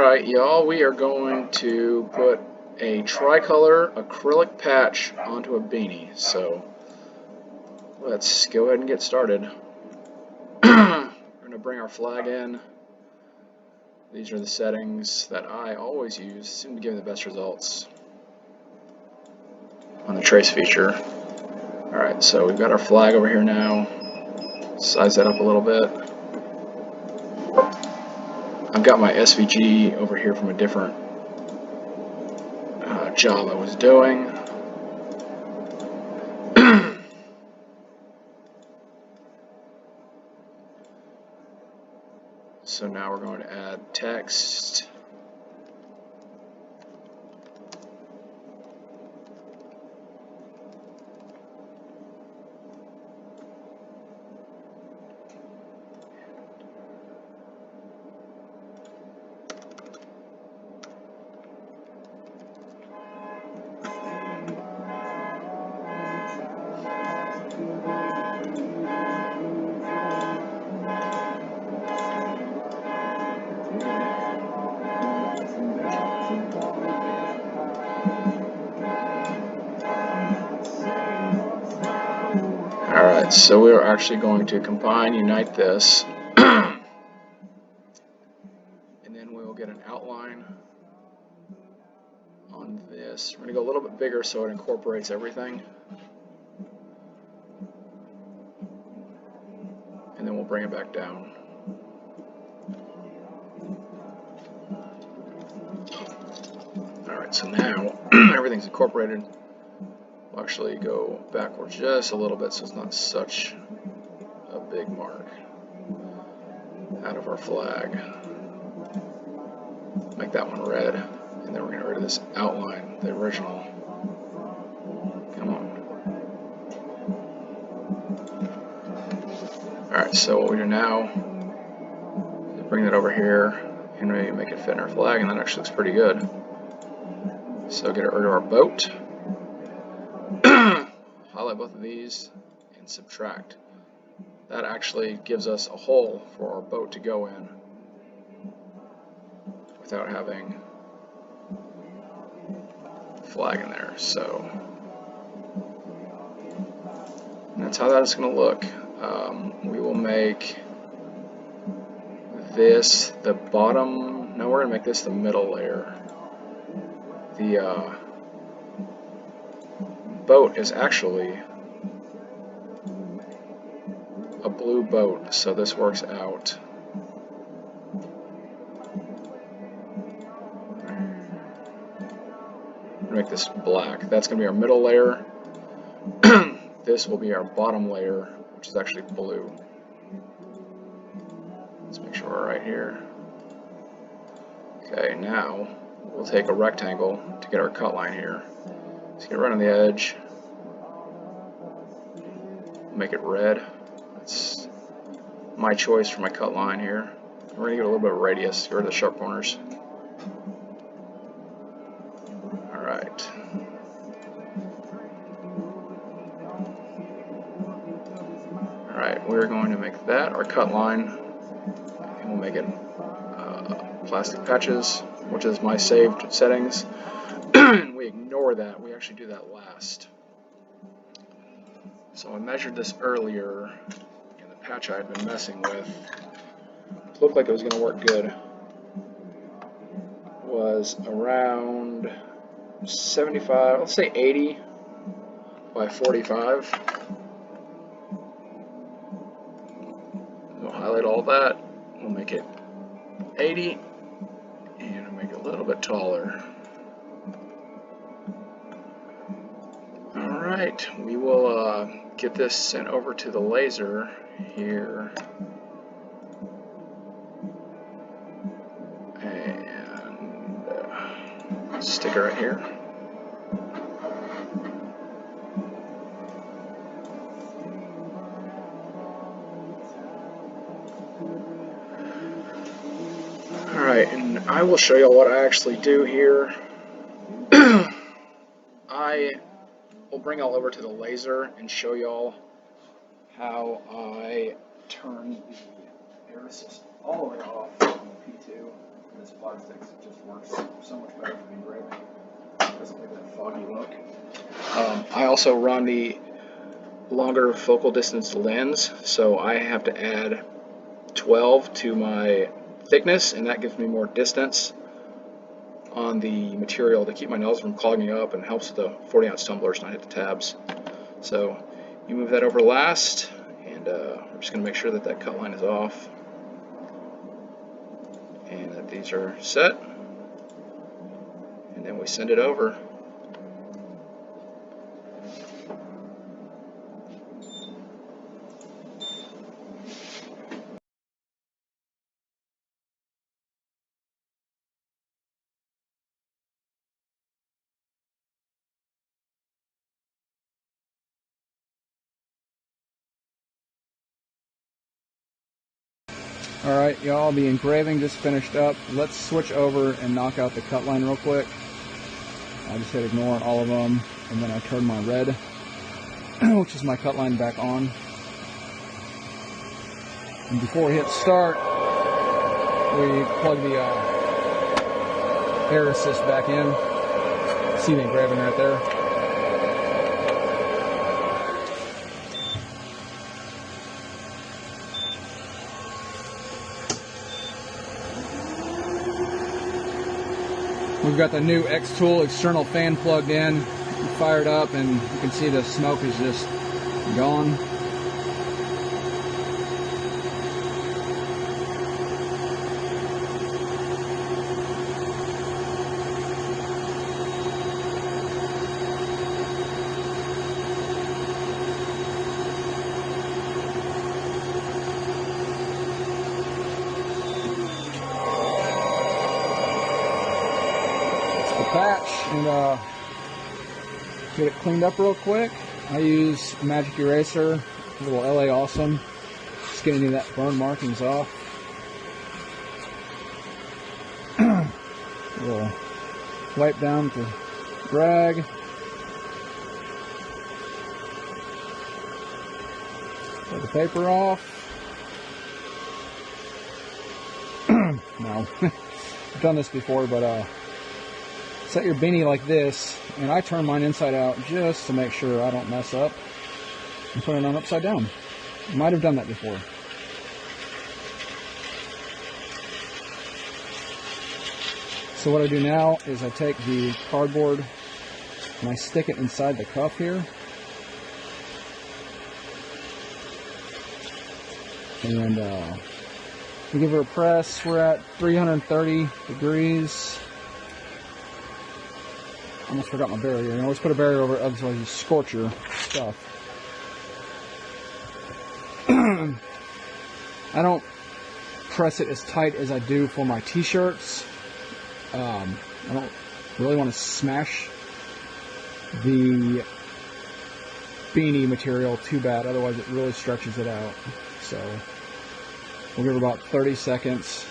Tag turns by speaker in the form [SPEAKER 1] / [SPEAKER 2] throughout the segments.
[SPEAKER 1] Alright y'all, we are going to put a tricolor acrylic patch onto a beanie, so let's go ahead and get started. We're going to bring our flag in. These are the settings that I always use, seem to give me the best results on the trace feature. Alright, so we've got our flag over here now. Size that up a little bit. I've got my SVG over here from a different job I was doing. So now we're going to add text. Alright, so we're actually going to combine, unite this, and then we'll get an outline on this. We're going to go a little bit bigger so it incorporates everything. And then we'll bring it back down. Alright, so now everything's incorporated. We'll actually go backwards just a little bit so it's not such a big mark out of our flag. Make that one red, and then we're going to get rid of this outline, the original. Come on. Alright, so what we do now is bring that over here and maybe make it fit in our flag, and that actually looks pretty good. So get rid of our boat. Highlight both of these and subtract. That actually gives us a hole for our boat to go in without having a flag in there. So that's how that's going to look. We will make this the bottom. No, we're going to make this the middle layer. The boat is actually a blue boat, so this works out. Make this black. That's going to be our middle layer. This will be our bottom layer, which is actually blue. Let's make sure we're right here. Okay, now we'll take a rectangle to get our cut line here. Let's get right on the edge. Make it red. That's my choice for my cut line here. We're going to get a little bit of radius, get rid of the sharp corners. Alright. Alright, we're going to make that our cut line. And we'll make it plastic patches, which is my saved settings. And we ignore that. We actually do that last. So I measured this earlier, and the patch I had been messing with, looked like it was going to work good, was around 75, let's say 80 by 45. We'll highlight all that. We'll make it 80, and we'll make it a little bit taller. Alright, we will get this sent over to the laser here. And stick it right here. Alright, and I will show you what I actually do here. I will bring y'all over to the laser and show y'all how I turn the air assist all the way off on the P2. this plastic just works so much better for engraving. It doesn't leave that foggy look. I also run the longer focal distance lens, so I have to add 12 to my thickness, and that gives me more distance on the material to keep my nozzle from clogging up and helps with the 40-ounce tumblers when I hit the tabs. So you move that over last, and I'm just going to make sure that that cut line is off and that these are set, and then we send it over. Alright, y'all, the engraving just finished up. Let's switch over and knock out the cut line real quick. I just hit ignore on all of them, and then I turn my red, which is my cut line, back on. And before we hit start, we plug the air assist back in. See the engraving right there. We've got the new Xtool external fan plugged in, fired up, and you can see the smoke is just gone. Patch and get it cleaned up real quick. I use a magic eraser, a little LA Awesome, just getting any of that burn markings off. A little wipe down with the rag. Take the paper off. No, I've done this before, but set your beanie like this, and I turn mine inside out just to make sure I don't mess up, and put it on upside down. Might have done that before. So what I do now is I take the cardboard and I stick it inside the cuff here, and we give her a press. We're at 330 degrees. Almost forgot my barrier. I always put a barrier over it, otherwise you scorch your stuff. I don't press it as tight as I do for my t-shirts. I don't really want to smash the beanie material too bad, otherwise it really stretches it out. So we'll give it about 30 seconds.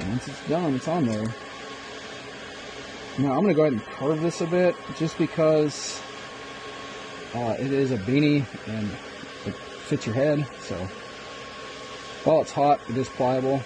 [SPEAKER 1] Once it's done, it's on there. Now I'm going to go ahead and curve this a bit, just because it is a beanie and it fits your head. So while it's hot, it is pliable.